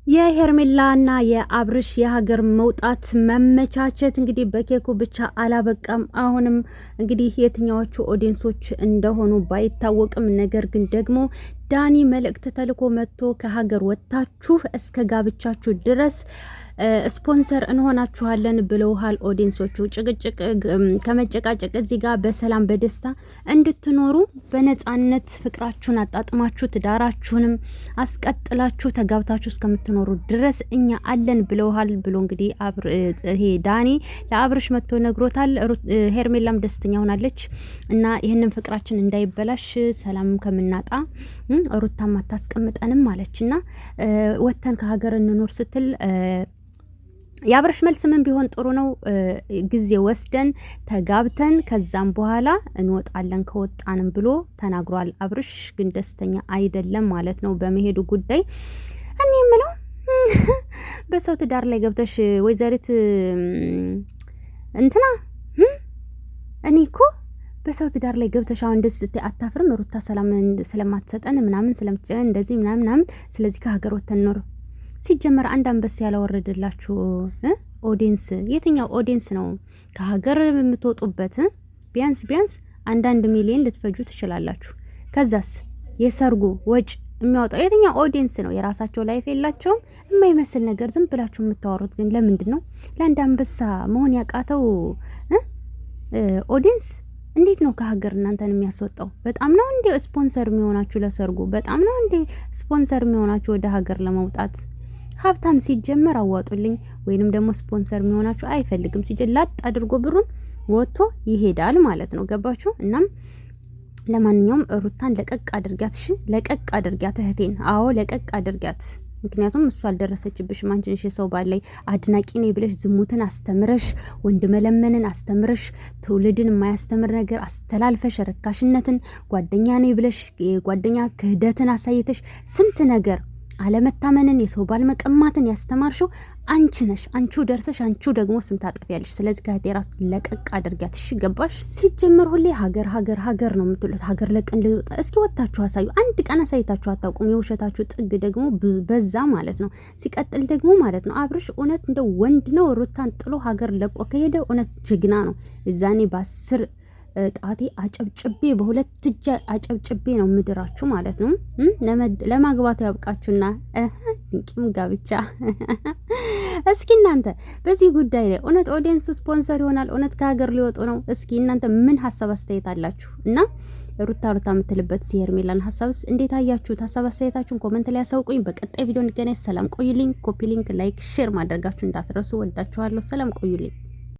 የሄርሜላና የአብርሽ የሀገር መውጣት መመቻቸት እንግዲህ በኬኩ ብቻ አላበቃም። አሁንም እንግዲህ የትኛዎቹ ኦዲየንሶች እንደሆኑ ባይታወቅም፣ ነገር ግን ደግሞ ዳኒ መልእክት ተልኮ መጥቶ ከሀገር ወጥታችሁ እስከ ጋብቻችሁ ድረስ ስፖንሰር እንሆናችኋለን ብለውሃል። ኦዲየንሶቹ ጭቅጭቅ ከመጨቃጨቅ እዚህ ጋር በሰላም በደስታ እንድትኖሩ በነጻነት ፍቅራችሁን አጣጥማችሁ ትዳራችሁንም አስቀጥላችሁ ተጋብታችሁ እስከምትኖሩ ድረስ እኛ አለን ብለውሃል ብሎ እንግዲህ ይሄ ዳኒ ለአብርሽ መጥቶ ነግሮታል። ሄርሜላም ደስተኛ ሆናለች እና ይህንን ፍቅራችን እንዳይበላሽ ሰላም ከምናጣ ሩታም አታስቀምጠንም ማለችና ወተን ከሀገር እንኖር ስትል የአብርሽ መልስ ምን ቢሆን ጥሩ ነው? ጊዜ ወስደን ተጋብተን ከዛም በኋላ እንወጣለን ከወጣንም ብሎ ተናግሯል። አብርሽ ግን ደስተኛ አይደለም ማለት ነው በመሄዱ ጉዳይ። እኔ የምለው በሰው ትዳር ላይ ገብተሽ ወይዘሪት እንትና እኔ እኮ በሰው ትዳር ላይ ገብተሽ አሁን ደስ ስትይ አታፍርም? ሩታ ሰላም ስለማትሰጠን ምናምን ስለምትጨን እንደዚህ ምናምን ስለዚህ ከሀገር ወተን ኖር ሲጀመር አንድ አንበስ ያላወረደላችሁ ኦዲየንስ የትኛው ኦዲየንስ ነው ከሀገር የምትወጡበት? ቢያንስ አንዳንድ ሚሊዮን ልትፈጁ ትችላላችሁ። ከዛስ የሰርጉ ወጭ የሚያወጣው የትኛው ኦዲየንስ ነው? የራሳቸው ላይፍ የላቸውም። የማይመስል ነገር ዝም ብላችሁ የምታወሩት ግን ለምንድን ነው? ለአንድ አንበሳ መሆን ያቃተው ኦዲየንስ እንዴት ነው ከሀገር እናንተን የሚያስወጣው? በጣም ነው እንዴ ስፖንሰር የሚሆናችሁ ለሰርጉ? በጣም ነው እንዴ ስፖንሰር የሚሆናችሁ ወደ ሀገር ለመውጣት? ሀብታም ሲጀመር አዋጡልኝ ወይንም ደግሞ ስፖንሰር የሚሆናችሁ አይፈልግም። ሲጀላጥ አድርጎ ብሩን ወጥቶ ይሄዳል ማለት ነው። ገባችሁ? እናም ለማንኛውም ሩታን ለቀቅ አድርጋት። እሺ ለቀቅ አድርጋት እህቴን። አዎ ለቀቅ አድርጋት። ምክንያቱም እሱ አልደረሰችብሽም። አንቺ ነሽ የሰው ባል ላይ አድናቂ ነኝ ብለሽ ዝሙትን አስተምረሽ ወንድ መለመንን አስተምረሽ ትውልድን የማያስተምር ነገር አስተላልፈሽ ርካሽነትን ጓደኛ ነኝ ብለሽ የጓደኛ ክህደትን አሳይተሽ ስንት ነገር አለመታመንን የሰው ባል መቀማትን ያስተማርሽው አንቺ ነሽ። አንቺው ደርሰሽ አንቺው ደግሞ ስም ታጠፊያለሽ። ስለዚህ ከህቴ ራስ ለቀቅ አድርጋት። እሺ ገባሽ? ሲጀመር ሁሌ ሀገር ነው የምትሉት። ሀገር ለቀን ልወጣ። እስኪ ወጣችሁ አሳዩ። አንድ ቀን አሳይታችሁ አታውቁም። የውሸታችሁ ጥግ ደግሞ በዛ ማለት ነው። ሲቀጥል ደግሞ ማለት ነው አብርሽ እውነት እንደ ወንድ ነው ሩታን ጥሎ ሀገር ለቆ ከሄደ እውነት ጀግና ነው። እዛኔ በ10 ጣቴ አጨብጭቤ በሁለት እጅ አጨብጭቤ ነው ምድራችሁ ማለት ነው። ለማግባት ያብቃችሁና ድንቂም ጋብቻ። እስኪ እናንተ በዚህ ጉዳይ ላይ እውነት ኦዲየንስ ስፖንሰር ይሆናል? እውነት ከሀገር ሊወጡ ነው? እስኪ እናንተ ምን ሀሳብ አስተያየት አላችሁ? እና ሩታ የምትልበት ሄርሜላን ሀሳብስ እንዴት አያችሁት? ሀሳብ አስተያየታችሁን ኮሜንት ላይ ያሳውቁኝ። በቀጣይ ቪዲዮ እንገናኝ። ሰላም ቆዩልኝ። ኮፒ ሊንክ፣ ላይክ፣ ሼር ማድረጋችሁ እንዳትረሱ። ወዳችኋለሁ። ሰላም ቆዩልኝ።